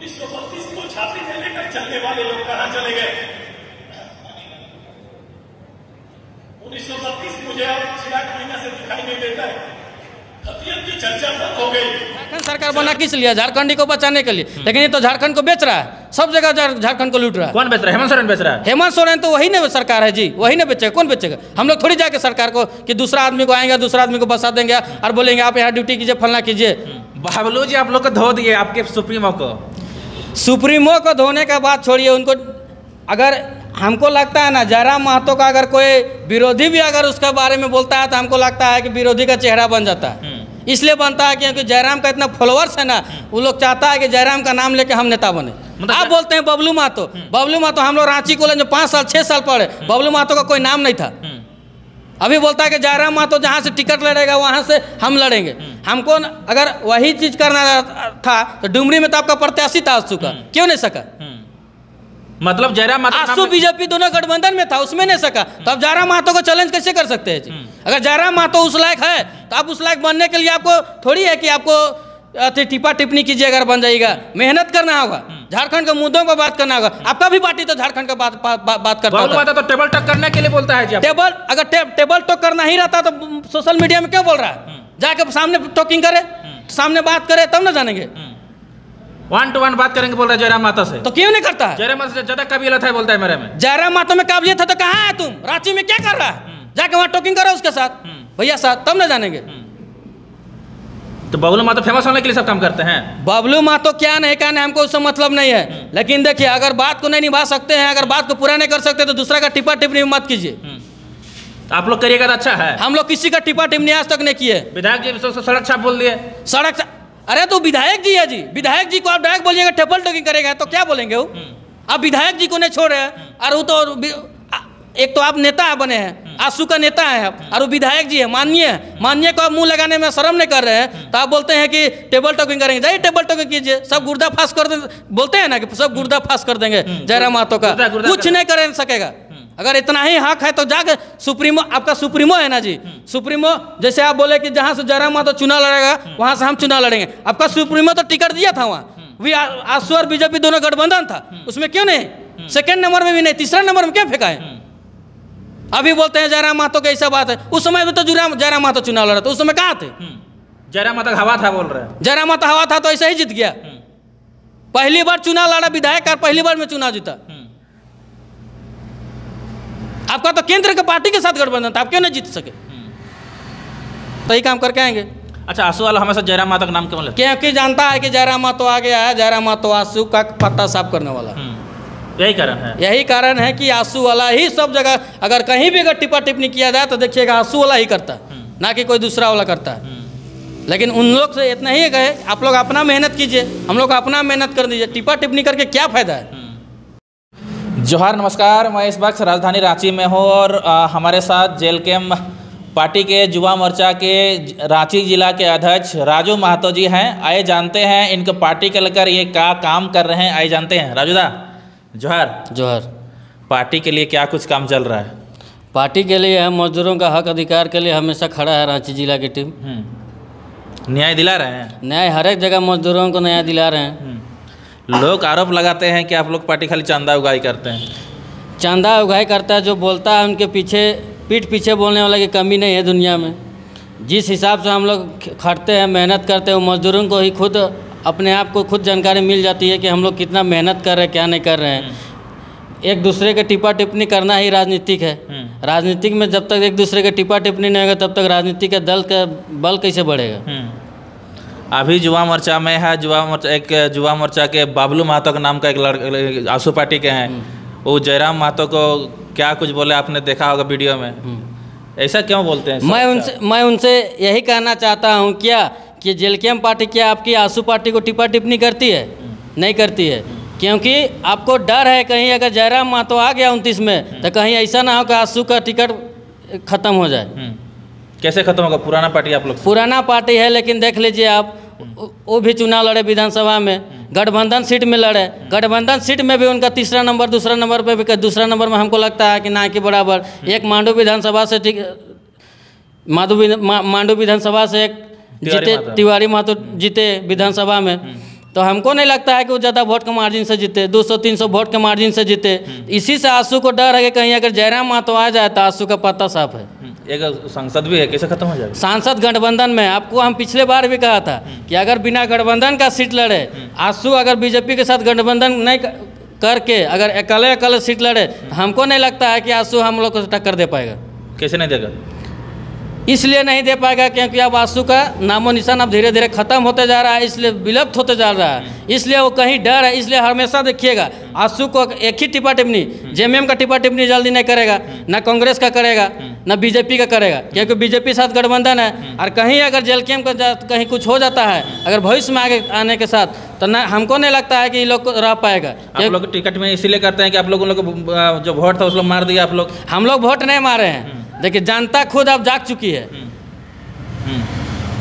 1932 को छाती में लेकर चलने वाले लोग कहां चले गए? 1932 मुझे अब 6-8 महीना से दिखाई नहीं देता है। हथियार की चर्चा बंद हो गई। झारखंड सरकार बना किस लिए? झारखंडी को बचाने के लिए, लेकिन ये तो झारखंड को बेच रहा है, सब जगह झारखंड को लूट रहा है। कौन बेच रहा है? हेमंत सोरेन बेच रहा है। हेमंत सोरेन तो वही ना सरकार है जी, वही ना बेचेगा, कौन बेचेगा? हम लोग थोड़ी जाके सरकार को कि दूसरा आदमी को आएंगे, दूसरा आदमी को बसा देंगे और बोलेंगे आप यहाँ ड्यूटी कीजिए, फलना कीजिए। बाबलू जी आप लोग को धो दिए, आपके सुप्रीमो को। सुप्रीमो को धोने का बात छोड़िए, उनको अगर हमको लगता है ना, जयराम महतो का अगर कोई विरोधी भी अगर उसके बारे में बोलता है तो हमको लगता है कि विरोधी का चेहरा बन जाता है। इसलिए बनता है क्योंकि जयराम का इतना फॉलोअर्स है ना, वो लोग चाहता है कि जयराम का नाम लेके हम नेता बने। आप बोलते हैं बबलू महतो, बबलू महतो हम लोग रांची कॉलेज में 5 साल 6 साल पढ़े, बबलू महतो का कोई नाम नहीं था। अभी बोलता है कि जयराम महतो जहाँ से टिकट लड़ेगा वहाँ से हम लड़ेंगे। हमको अगर वही चीज करना था तो डुमरी में तो आपका प्रत्याशी था आंसू का, क्यों नहीं सका? मतलब जयराम महतो आंसू बीजेपी दोनों गठबंधन में था, उसमें नहीं सका, तो अब जयराम महतो को चैलेंज कैसे कर सकते हैं जी? अगर जयराम महतो उस लायक है तो आप उस लायक बनने के लिए आपको थोड़ी है कि आपको टिप्पा टिप्पनी कीजिए, अगर बन जाएगा मेहनत करना होगा, झारखंड के मुद्दों पर बात करना होगा। आपका भी पार्टी तो झारखंड का बात करता है, तो टेबल टॉक करने के लिए बोलता है जी। टेबल टॉक करना ही रहता तो सोशल मीडिया में क्यों बोल रहा है? जाके सामने टॉकिंग करे, सामने बात करे, तब ना जानेंगे। 1-to-1 बात करेंगे बोल रहा है जयराम महतो से, तो क्यों नहीं करता है? जयराम महतो से ज्यादा काबिलियत है बोलता है मेरे में। जयराम महतो में काबिलियत है तो कहाँ है तुम? रांची में क्या कर रहा है? जाके वहाँ टॉकिंग करो उसके साथ, भैया साथ, तब ना जानेंगे। तो बबलू महतो फेमस होने के लिए सब काम करते हैं। बबलू महतो क्या नहीं कहने हमको उससे मतलब नहीं है, लेकिन देखिए अगर बात को नहीं निभा सकते हैं, अगर बात को पूरा नहीं कर सकते तो दूसरा का टिप्पा टिप्पणी मत कीजिए। आप लोग करिएगा तो अच्छा है। हम लोग किसी का टिप्पा टिप्पणी आज तक नहीं किए। विधायक जी सड़क छाप बोल दिए, सड़क, अरे तो विधायक जी है जी, विधायक जी को आप डायरेक्ट बोलिएगा टेबल टॉकिंग करेगा तो क्या बोलेंगे वो? आप विधायक जी को नहीं छोड़ रहे हैं, और वो तो एक तो आप नेता बने हैं, आंसू का नेता है आप, और वो विधायक जी है, माननीय को आप मुंह लगाने में शर्म नहीं कर रहे हैं, तो आप बोलते हैं कि टेबल टॉकिंग करेंगे। जाइए टेबल टॉकिंग कीजिए, सब गुर्दा फांस कर देंगे, बोलते हैं ना कि सब गुर्दा फांस कर देंगे जयराम महतो का, कुछ नहीं कर सकेगा। अगर इतना ही हक है तो जाकर सुप्रीमो, आपका सुप्रीमो है ना जी, सुप्रीमो जैसे आप बोले कि जहाँ से जयराम महतो चुनाव लड़ेगा वहाँ से हम चुनाव लड़ेंगे, आपका सुप्रीमो तो टिकट दिया था वहाँ भी, आंसू और बीजेपी दोनों गठबंधन था, उसमें क्यों नहीं? सेकंड नंबर में भी नहीं, तीसरा नंबर में क्या फेंका है? अभी बोलते हैं जयराम महतो की ऐसा बात है, उस समय भी तो जयराम महतो चुनाव लड़ा था, उस समय कहाँ थे? जयराम महतो हवा था बोल रहे हैं। जयराम महतो हवा था तो ऐसा ही जीत गया। पहली बार चुनाव लड़ा विधायक और पहली बार में चुनाव जीता। आपका तो केंद्र के पार्टी के साथ गठबंधन था, आप क्यों नहीं जीत सके? तो यही काम करके आएंगे। अच्छा, आंसू वाला हमेशा जयराम महतो का नाम क्यों लेते? क्योंकि जानता है कि जयराम महतो आ गया है, जयराम महतो आंसू का पत्ता साफ करने वाला। यही कारण है। यही कारण है कि आंसू वाला ही सब जगह, अगर कहीं भी अगर टिप्पा टिप्पणी किया जाए तो देखिएगा आंसू वाला ही करता है, ना कि कोई दूसरा वाला करता है। लेकिन उन लोग से इतना ही कहे, आप लोग अपना मेहनत कीजिए, हम लोग अपना मेहनत कर दीजिए, टिप्पा टिप्पणी करके क्या फायदा है? जोहार, नमस्कार। मैं इस वक्त राजधानी रांची में हूँ और हमारे साथ जेल कैम्प पार्टी के युवा मोर्चा के रांची जिला के अध्यक्ष राजू महतो जी हैं। आइए जानते हैं इनके पार्टी के लेकर ये क्या काम कर रहे हैं, आइए जानते हैं। राजू दा, जोहार। जोहार। पार्टी के लिए क्या कुछ काम चल रहा है? पार्टी के लिए हम मजदूरों का हक अधिकार के लिए हमेशा खड़ा है रांची जिला की टीम। न्याय दिला रहे हैं? न्याय हर एक जगह मजदूरों को न्याय दिला रहे हैं। लोग आरोप लगाते हैं कि आप लोग पार्टी खाली चंदा उगाही करते हैं। चंदा उगाही करता है, जो बोलता है उनके पीछे पीठ पीछे बोलने वाला की कमी नहीं है दुनिया में। जिस हिसाब से हम लोग खटते हैं, मेहनत करते हैं, वो मजदूरों को ही खुद अपने आप को खुद जानकारी मिल जाती है कि हम लोग कितना मेहनत कर रहे हैं, क्या नहीं कर रहे हैं। एक दूसरे के टिप्पा टिप्पणी करना ही राजनीतिक है। राजनीतिक में जब तक एक दूसरे के टिप्पा टिप्पणी नहीं होगा तब तक राजनीति के दल का बल कैसे बढ़ेगा? अभी युवा मोर्चा में है, युवा मोर्चा के बबलू महतो के नाम का एक लड़का आंसू पार्टी के हैं, वो जयराम महतो को क्या कुछ बोले, आपने देखा होगा वीडियो में। ऐसा क्यों बोलते हैं? मैं उनसे यही कहना चाहता हूँ क्या कि जेल कैम्प पार्टी क्या आपकी आंसू पार्टी को टिप्पा टिप्पणी करती है? नहीं करती है, क्योंकि आपको डर है कहीं अगर जयराम महतो आ गया 29 में तो कहीं ऐसा ना हो कि आंसू का टिकट खत्म हो जाए। कैसे खत्म होगा? पुराना पार्टी आप लोग? पुराना पार्टी है, लेकिन देख लीजिए आप, वो भी चुनाव लड़े विधानसभा में, गठबंधन सीट में लड़े, गठबंधन सीट में भी उनका तीसरा नंबर, दूसरा नंबर पे भी, दूसरा नंबर में हमको लगता है कि ना के बराबर। एक मांडू विधानसभा से मांडू विधानसभा से एक जीते, तिवारी महतो जीते विधानसभा में, तो हमको नहीं लगता है कि वो ज़्यादा वोट के मार्जिन से जीते, 200-300 वोट के मार्जिन से जीते। इसी से आंसू को डर है कि कहीं अगर जयराम महतो आ जाए तो आंसू का पत्ता साफ है। एक सांसद भी है, कैसे खत्म हो जाएगा? सांसद गठबंधन में आपको हम पिछले बार भी कहा था कि अगर बिना गठबंधन का सीट लड़े आंसू, अगर बीजेपी के साथ गठबंधन नहीं करके अगर अकेले सीट लड़े, हमको नहीं लगता है कि आंसू हम लोग को टक्कर दे पाएगा। कैसे नहीं देगा? इसलिए नहीं दे पाएगा क्योंकि अब आंसू का नामो निशान अब धीरे धीरे खत्म होते जा रहा है, इसलिए विलुप्त होते जा रहा है, इसलिए वो कहीं डर है। इसलिए हमेशा देखिएगा आंसू को एक ही टिप्पा टिप्पणी, जेएमएम का टिप्पा टिप्पणी जल्दी नहीं करेगा, ना कांग्रेस का करेगा, ना बीजेपी का करेगा, क्योंकि बीजेपी साथ गठबंधन है। और कहीं अगर जेएलकेएम का कहीं कुछ हो जाता है अगर भविष्य में आगे आने के साथ, तो ना हमको नहीं लगता है कि ये लोग रह पाएगा। आप लोग टिकट में इसीलिए करते हैं कि आप लोग उन लोग जो वोट था उस लोग मार दिया आप लोग? हम लोग वोट नहीं मारे हैं। देखिए जनता खुद अब जाग चुकी है।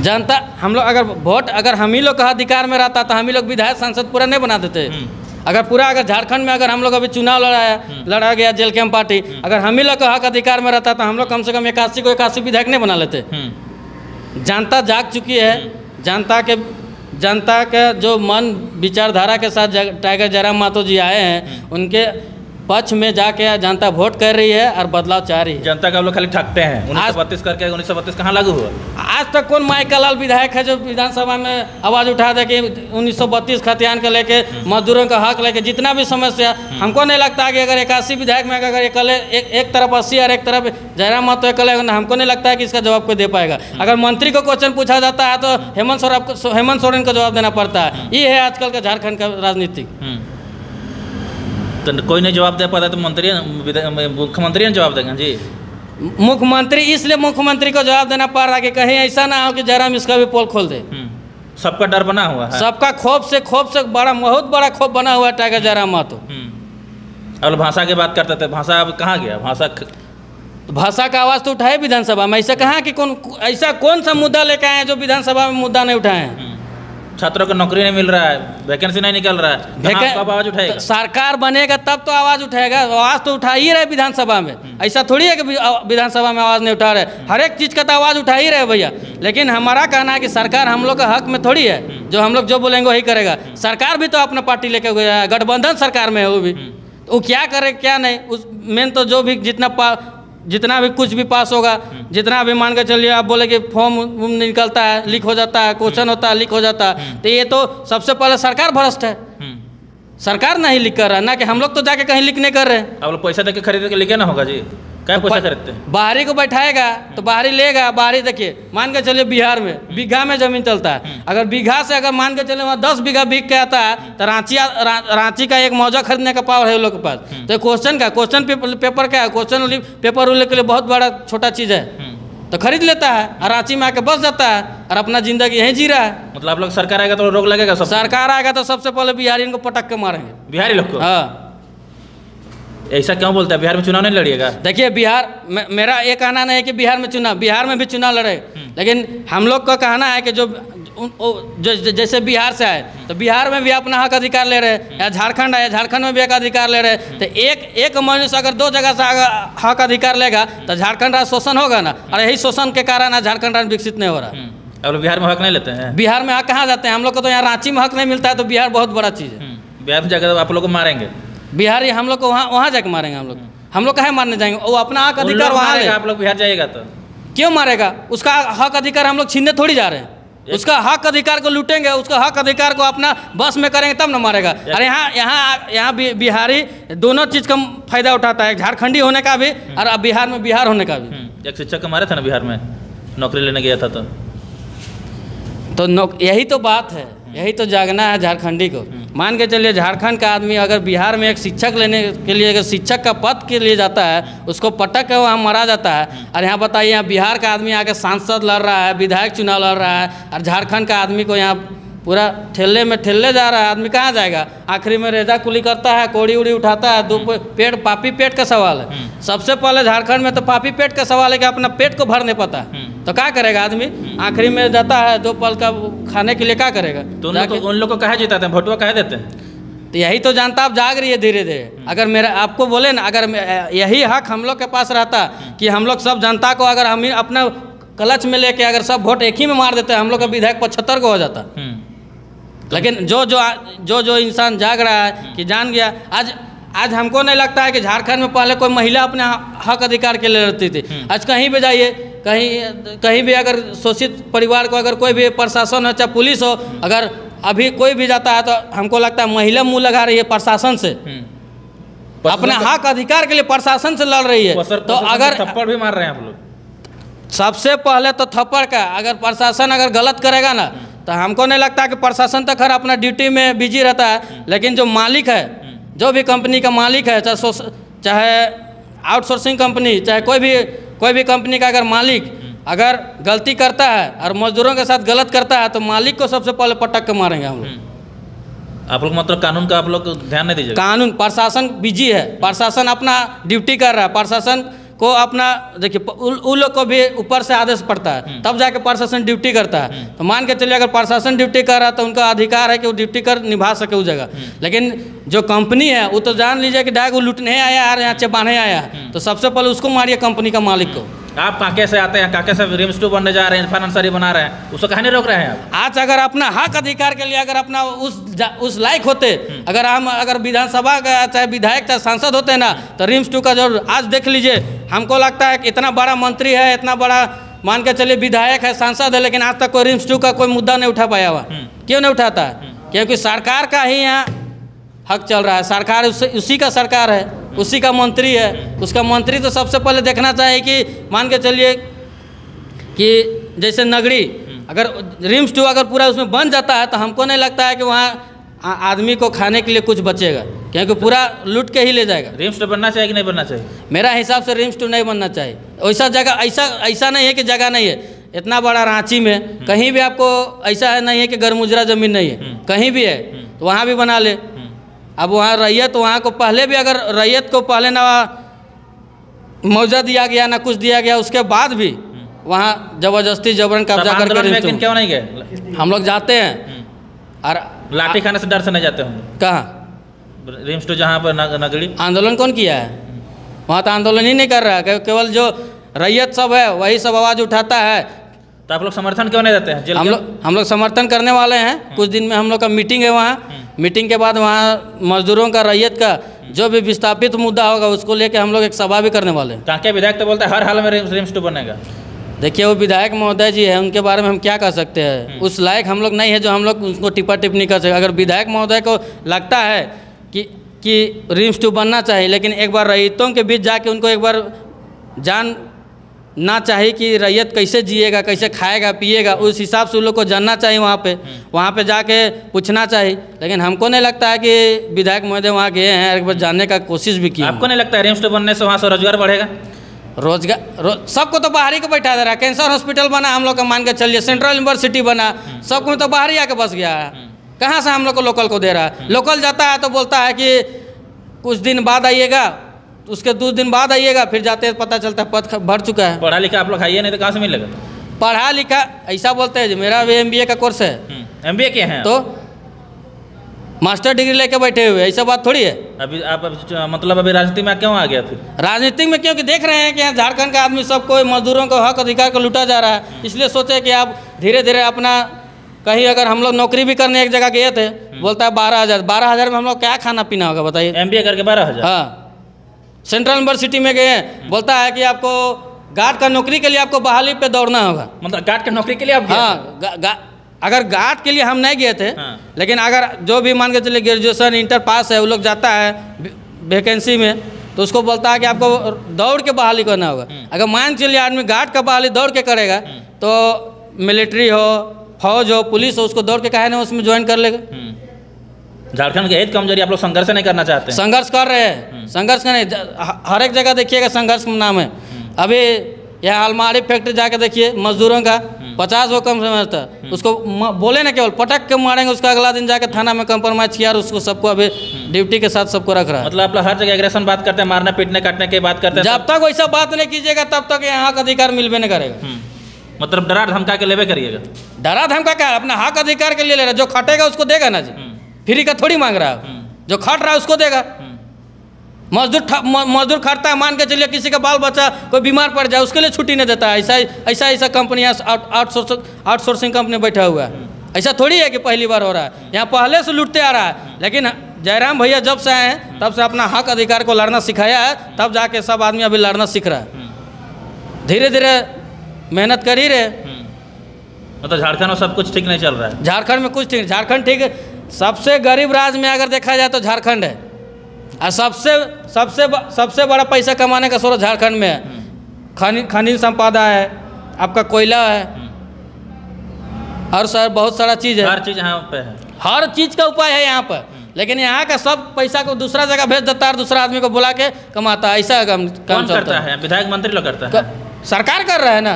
जनता, हम लोग अगर वोट अगर हम ही लोग का अधिकार में रहता तो हम ही लोग विधायक सांसद पूरा नहीं बना देते। अगर पूरा अगर झारखंड में अगर हम लोग अभी चुनाव लड़ा गया जेएलकेएम पार्टी, अगर हम ही लोग का हक अधिकार में रहता तो हम लोग कम से कम 81 विधायक नहीं बना लेते। जनता जाग चुकी है। जनता के जो मन विचारधारा के साथ टाइगर जयराम महतो जी आए हैं, उनके पक्ष में जाके जनता वोट कर रही है और बदलाव चाह रही है। जनता का आप लोग खाली ठगते हैं। 1932 करके 1932 कहाँ लागू हुआ? आज तक कौन माइकल लाल विधायक है जो विधानसभा में आवाज़ उठा दे कि 1932 खतियान के लेके मजदूरों का हक लेके जितना भी समस्या, हमको नहीं लगता कि अगर 81 विधायक में अगर एक तरफ 80 और एक तरफ जयराम महतो अकेले, हमको नहीं लगता है कि इसका जवाब कोई दे पाएगा। अगर मंत्री को क्वेश्चन पूछा जाता है तो हेमंत सोरेन को जवाब देना पड़ता है। ये है आजकल का झारखंड का राजनीति। तो कोई नहीं जवाब दे पाता तो मुख्यमंत्री ने जवाब देगा जी। मुख्यमंत्री इसलिए मुख्यमंत्री को जवाब देना पड़ रहा है कि कहीं ऐसा ना हो कि जयराम इसका भी पोल खोल दे। सबका डर बना हुआ है, सबका खौफ से बहुत बड़ा खौफ बना हुआ है टाइगर जयराम महतो। और भाषा की बात करते थे, भाषा अब कहाँ गया? भाषा का आवाज़ तो उठाए विधानसभा में। ऐसा कहाँ कि ऐसा कौन सा मुद्दा लेके आए हैं जो विधानसभा में मुद्दा नहीं उठाए हैं? छात्रों को नौकरी नहीं मिल रहा है, वैकेंसी नहीं निकल रहा है, कब आवाज उठाएगा? सरकार बनेगा तब तो आवाज़ उठाएगा। आवाज़ तो उठा ही रहे विधानसभा में। ऐसा थोड़ी है कि विधानसभा में आवाज़ नहीं उठा रहे, हर एक चीज़ का तो आवाज़ उठा ही रहे भैया। लेकिन हमारा कहना है कि सरकार हम लोग का हक में थोड़ी है, जो हम लोग जो बोलेंगे वही करेगा। सरकार भी तो अपना पार्टी लेके गया है, गठबंधन सरकार में है वो भी, वो क्या करे क्या नहीं। उस मेन तो जो भी जितना भी कुछ भी पास होगा, जितना भी मान के चलिए आप बोले कि फॉर्म निकलता है लीक हो जाता है, क्वेश्चन होता है लीक हो जाता है, तो ये तो सबसे पहले सरकार भ्रष्ट है। सरकार नहीं लीक कर रहा है, ना कि हम लोग तो जाके कहीं लीक नहीं कर रहे हैं। अब लोग पैसा देके खरीद के लेके ना होगा जी, क्या पैसा खरीदते हैं? बाहरी को बैठाएगा तो बाहरी लेगा। बाहरी देखिए मान के चलिए बिहार में बीघा में जमीन चलता है, अगर बीघा से अगर मान के चलिए वहाँ 10 बीघा बिक के आता है तो रांची का एक मौजा खरीदने का पावर है उन लोग के पास। तो क्वेश्चन पेपर क्या है? क्वेश्चन पेपर उन लोग के लिए बहुत बड़ा छोटा चीज़ है, तो खरीद लेता है और रांची में आके बस जाता है और अपना जिंदगी यहीं जी रहा है। मतलब आप लोग सरकार आएगा तो रोक लगेगा? सब सरकार आएगा तो सबसे पहले बिहारी को पटक के मारेंगे, बिहारी लोग को। हाँ, ऐसा क्यों बोलता है? बिहार में चुनाव नहीं लड़िएगा? देखिए बिहार में मेरा ये कहना नहीं है कि बिहार में भी चुनाव लड़े, लेकिन हम लोग का कहना है कि जो जैसे बिहार से आए तो बिहार में भी अपना हक अधिकार ले रहे हैं, या झारखंड आए झारखंड में भी हक अधिकार ले रहे हैं। तो एक मनुष्य अगर 2 जगह से हक अधिकार लेगा तो झारखंड राज्य शोषण होगा ना, और यही शोषण के कारण आज झारखंड राज्य विकसित नहीं हो रहा। अब लोग बिहार में हक नहीं लेते हैं? बिहार में हक कहाँ जाते हैं? हम लोग को तो यहाँ रांची में हक नहीं मिलता है, तो बिहार बहुत बड़ा चीज़ है। बिहार में जाकर आप लोग को मारेंगे? बिहारी हम लोग को वहाँ जाके मारेंगे। हम लोग कहे मारने जाएंगे? वो अपना हक अधिकार वहाँ ले। आप लोग बिहार जाइएगा तो क्यों मारेगा? उसका हक अधिकार हम लोग छीनने थोड़ी जा रहे हैं। उसका हक अधिकार को लूटेंगे, उसका हक अधिकार को अपना बस में करेंगे तब न मारेगा। अरे यहाँ बिहारी दोनों चीज़ का फायदा उठाता है, झारखंडी होने का भी और बिहार में बिहार होने का भी। एक शिक्षक को मारे थे ना बिहार में, नौकरी लेने गया था तो यही तो बात है, यही तो जागना है झारखंडी को। मान के चलिए झारखंड का आदमी अगर बिहार में एक शिक्षक लेने के लिए, अगर शिक्षक का पद के लिए जाता है, उसको पटक के वहाँ मारा जाता है। और यहाँ बताइए, यहाँ बिहार का आदमी आके सांसद लड़ रहा है, विधायक चुनाव लड़ रहा है, और झारखंड का आदमी को यहाँ पूरा ठेले जा रहा है। आदमी कहाँ जाएगा? आखिरी में रेजा कुली करता है, कोड़ी उड़ी उठाता है। 2 पेट पापी पेट का सवाल है। सबसे पहले झारखंड में तो पापी पेट का सवाल है कि अपना पेट को भर नहीं पाता है, तो क्या करेगा आदमी? आखिरी में जाता है 2 पल का खाने के लिए, क्या करेगा? तो उन लोग को कहे जिताते हैं, भोटवा कहे देते हैं। तो यही तो जनता अब जाग रही है धीरे धीरे। अगर मेरा आपको बोले ना, अगर यही हक हम लोग के पास रहता कि हम लोग सब जनता को अगर हम अपना क्लच में लेके अगर सब वोट एक ही में मार देते हैं, हम लोग का विधायक 75 को हो जाता। लेकिन जो इंसान जाग रहा है कि जान गया, आज हमको नहीं लगता है कि झारखंड में पहले कोई महिला अपने हक अधिकार के लिए लड़ती थी। आज कहीं भी जाइए, कहीं भी अगर शोषित परिवार को अगर कोई भी प्रशासन हो चाहे पुलिस हो, अगर अभी कोई भी जाता है तो हमको लगता है महिला मुँह लगा रही है प्रशासन से, अपने हक अधिकार के लिए प्रशासन से लड़ रही है। तो अगर थप्पड़ भी मार रहे हैं आप लोग, सबसे पहले तो थप्पड़ का, अगर प्रशासन अगर गलत करेगा ना तो हमको नहीं लगता कि प्रशासन तो खैर अपना ड्यूटी में बिजी रहता है, लेकिन जो मालिक है, जो भी कंपनी का मालिक है, चाहे आउटसोर्सिंग कंपनी, चाहे कोई भी कंपनी का अगर मालिक अगर गलती करता है और मजदूरों के साथ गलत करता है तो मालिक को सबसे पहले पटक के मारेंगे हम लोग। आप लोग मतलब कानून का आप लोग ध्यान नहीं दीजिए। कानून, प्रशासन बिजी है, प्रशासन अपना ड्यूटी कर रहा है, प्रशासन को अपना देखिए उन लोग को भी ऊपर से आदेश पड़ता है तब जाके प्रशासन ड्यूटी करता है। तो मान के चलिए अगर प्रशासन ड्यूटी कर रहा है तो उनका अधिकार है कि वो ड्यूटी कर निभा सके उस जगह। लेकिन जो कंपनी है वो तो जान लीजिए कि डायरेक्ट वो लूटने आया है, यहाँ चबाने आया है, तो सबसे पहले उसको मारिए कंपनी का मालिक को। आप काके से आते हैं, काके से रिम्स 2 बनने जा रहे हैं, फाइनेंसरी बना रहे हैं, उसको कहीं नहीं रोक रहे हैं आप? आज अगर अपना हक अधिकार के लिए अगर अपना उस लायक होते, अगर विधानसभा का चाहे विधायक चाहे सांसद होते हैं ना, तो रिम्स 2 का जो आज देख लीजिए, हमको लगता है कि इतना बड़ा मंत्री है, इतना बड़ा मान के चलिए विधायक है, सांसद है, लेकिन आज तक कोई रिम्स 2 का कोई मुद्दा नहीं उठा पाया हुआ। क्यों नहीं उठाता है? क्योंकि सरकार का ही यहाँ हक चल रहा है, सरकार उसी का सरकार है, उसी का मंत्री है। उसका मंत्री तो सबसे पहले देखना चाहिए कि मान के चलिए कि जैसे नगरी अगर रिम्स 2 अगर पूरा उसमें बन जाता है तो हमको नहीं लगता है कि वहाँ आदमी को खाने के लिए कुछ बचेगा, क्योंकि पूरा लूट के ही ले जाएगा। रिम्स 2 बनना चाहिए कि नहीं बनना चाहिए? मेरा हिसाब से रिम्स 2 नहीं बनना चाहिए। वैसा जगह ऐसा नहीं है कि जगह नहीं है, इतना बड़ा रांची में कहीं भी आपको ऐसा है नहीं है कि गरमुजरा ज़मीन नहीं है, कहीं भी है तो वहाँ भी बना ले। अब वहाँ रैयत, वहाँ को पहले भी अगर रैयत को पहले ना मुआवजा दिया गया ना कुछ दिया गया, उसके बाद भी वहाँ जबरदस्ती जबरन कब्जा करके लेकिन क्यों नहीं गए? हम लोग जाते हैं और लाठी खाने से डर से नहीं जाते होंगे? कहाँ रिम्स 2 जहाँ पर नगरी आंदोलन कौन किया है? वहाँ तो आंदोलन ही नहीं कर रहा है, केवल जो रैयत सब है वही सब आवाज़ उठाता है। तो आप लोग समर्थन क्यों नहीं देते हैं? हम लोग समर्थन करने वाले हैं। कुछ दिन में हम लोग का मीटिंग है वहाँ, मीटिंग के बाद वहाँ मजदूरों का, रैयत का जो भी विस्थापित मुद्दा होगा उसको लेके हम लोग एक सभा भी करने वाले हैं। कांके विधायक तो बोलता है हर हाल में रिम्स 2 बनेगा। देखिए वो विधायक महोदय जी है, उनके बारे में हम क्या कह सकते हैं, उस लायक हम लोग नहीं है जो हम लोग उसको टिप्पा टिप्पणी कर सके। अगर विधायक महोदय को लगता है कि रिम्स 2 बनना चाहिए, लेकिन एक बार रैयतों के बीच जाके उनको एक बार जान ना चाहिए कि रैयत कैसे जिएगा, कैसे खाएगा पिएगा, उस हिसाब से उन लोग को जानना चाहिए। वहाँ पे जाके पूछना चाहिए। लेकिन हमको नहीं लगता है कि विधायक महोदय वहाँ गए हैं, एक बार जानने का कोशिश भी की। आपको नहीं लगता है रिम्स 2 बनने से वहाँ से रोजगार बढ़ेगा? सबको तो बाहर ही को बैठा दे रहा है। कैंसर हॉस्पिटल बना हम लोग का, मान के चलिए सेंट्रल यूनिवर्सिटी बना, सबको तो बाहर ही आके बस गया है। कहाँ से हम लोग को लोकल को दे रहा है? लोकल जाता है तो बोलता है कि कुछ दिन बाद आइएगा, उसके 2 दिन बाद आइएगा, फिर जाते हैं पता चलता है पद भर चुका है। पढ़ा लिखा आप लोग आइए नहीं तो कहाँ से मिलेगा? पढ़ा लिखा ऐसा बोलते हैं, मेरा भी MBA का कोर्स है। MBA के हैं तो मास्टर डिग्री लेके बैठे हुए, ऐसा बात थोड़ी है। अभी आप मतलब अभी राजनीति में क्यों आ गया? फिर राजनीति में क्योंकि देख रहे हैं कि यहाँ झारखंड का आदमी सबको मजदूरों को हक अधिकार को लूटा जा रहा है, इसलिए सोचे कि आप धीरे धीरे अपना कहीं अगर हम लोग नौकरी भी करने एक जगह गए थे, बोलता है 12,000 में हम लोग क्या खाना पीना होगा बताइए? MBA करके 12,000? हाँ, सेंट्रल यूनिवर्सिटी में गए हैं, बोलता है कि आपको गार्ड का नौकरी के लिए आपको बहाली पे दौड़ना होगा। मतलब गार्ड की नौकरी के लिए आप गए? हाँ, अगर गार्ड के लिए हम नहीं गए थे, लेकिन अगर जो भी मान के चलिए ग्रेजुएशन इंटर पास है वो लोग जाता है वैकेंसी में, तो उसको बोलता है कि आपको दौड़ के बहाली करना होगा। अगर मान चलिए आदमी गार्ड का बहाली दौड़ के करेगा तो मिलिट्री हो, फौज हो, पुलिस हो, उसको दौड़ के काहे ना उसमें ज्वाइन कर लेगा। झारखंड की एक कमजोरी, आप लोग संघर्ष नहीं करना चाहते हैं? संघर्ष कर रहे हैं, संघर्ष करें, हर एक जगह देखिएगा संघर्ष का नाम है। अभी यहाँ अलमारी फैक्ट्री जाके देखिए, मजदूरों का 50 वो कम समझता, उसको बोले ना केवल पटक के मारेंगे, उसका अगला दिन जाके थाना में कंप्रोमाइज किया और उसको सबको अभी ड्यूटी के साथ सबको रख रहा है। मतलब आप लोग हर जगह एग्रेशन बात करते हैं, मारने पीटने काटने की बात करते हैं। जब तक वैसा बात नहीं कीजिएगा तब तक यहाँ का अधिकार मिलबे नहीं करेगा। मतलब डरा धमका के लेवे करिएगा? डरा धमका क्या, अपना हक अधिकार के लिए ले रहा है, जो खटेगा उसको देगा ना जी, फ्री का थोड़ी मांग रहा है, जो खट रहा है उसको देगा। मजदूर खटता है, मान के चलिए किसी का बाल बच्चा कोई बीमार पड़ जाए उसके लिए छुट्टी नहीं देता है। ऐसा कंपनियाँ आउटसोर्सिंग कंपनी बैठा हुआ है, ऐसा थोड़ी है कि पहली बार हो रहा है, यहाँ पहले से लूटते आ रहा है। लेकिन जयराम भैया जब से आए हैं तब से अपना हक अधिकार को लड़ना सिखाया है, तब जाके सब आदमी अभी लड़ना सीख रहा है। धीरे धीरे मेहनत कर ही रहे। मतलब झारखंड में सब कुछ ठीक नहीं चल रहा है? झारखंड में कुछ ठीक, झारखंड ठीक है। सबसे गरीब राज्य में अगर देखा जाए तो झारखंड है, और सबसे बड़ा पैसा कमाने का स्रोत झारखंड में है। खनिज संपदा है, आपका कोयला है, और सर बहुत सारा चीज़ है। हर चीज़ यहाँ पे है, हर चीज़ का उपाय है यहाँ पर। लेकिन यहाँ का सब पैसा को दूसरा जगह भेज देता है और दूसरा आदमी को बुला के कमाता है। ऐसा काम करता है? विधायक मंत्री लोग करता है? सरकार कर रहा है ना,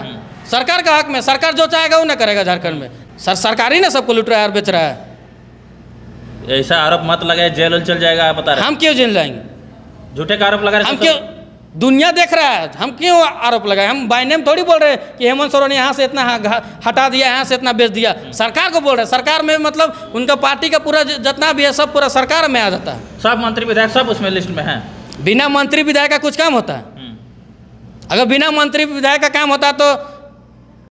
सरकार का हक में। सरकार जो चाहेगा वो ना करेगा झारखंड में। सरकार ही ना सबको लूट रहा है और बेच रहा है। ऐसा आरोप मत लगाए, जेल चल जाएगा आप बता रहे हैं। हम क्यों जेल जाएंगे? झूठे का आरोप लगा रहे हम क्यों? दुनिया देख रहा है, हम क्यों आरोप लगाए? हम बाय नेम थोड़ी बोल रहे हैं कि हेमंत सोरेन ने यहाँ से इतना हटा दिया, यहाँ से इतना बेच दिया। सरकार को बोल रहे हैं। सरकार में मतलब उनका पार्टी का पूरा जितना भी है सब पूरा सरकार में आ जाता है। सब मंत्री विधायक सब उसमें लिस्ट में हैं। बिना मंत्री विधायक का कुछ काम होता है? अगर बिना मंत्री विधायक का काम होता तो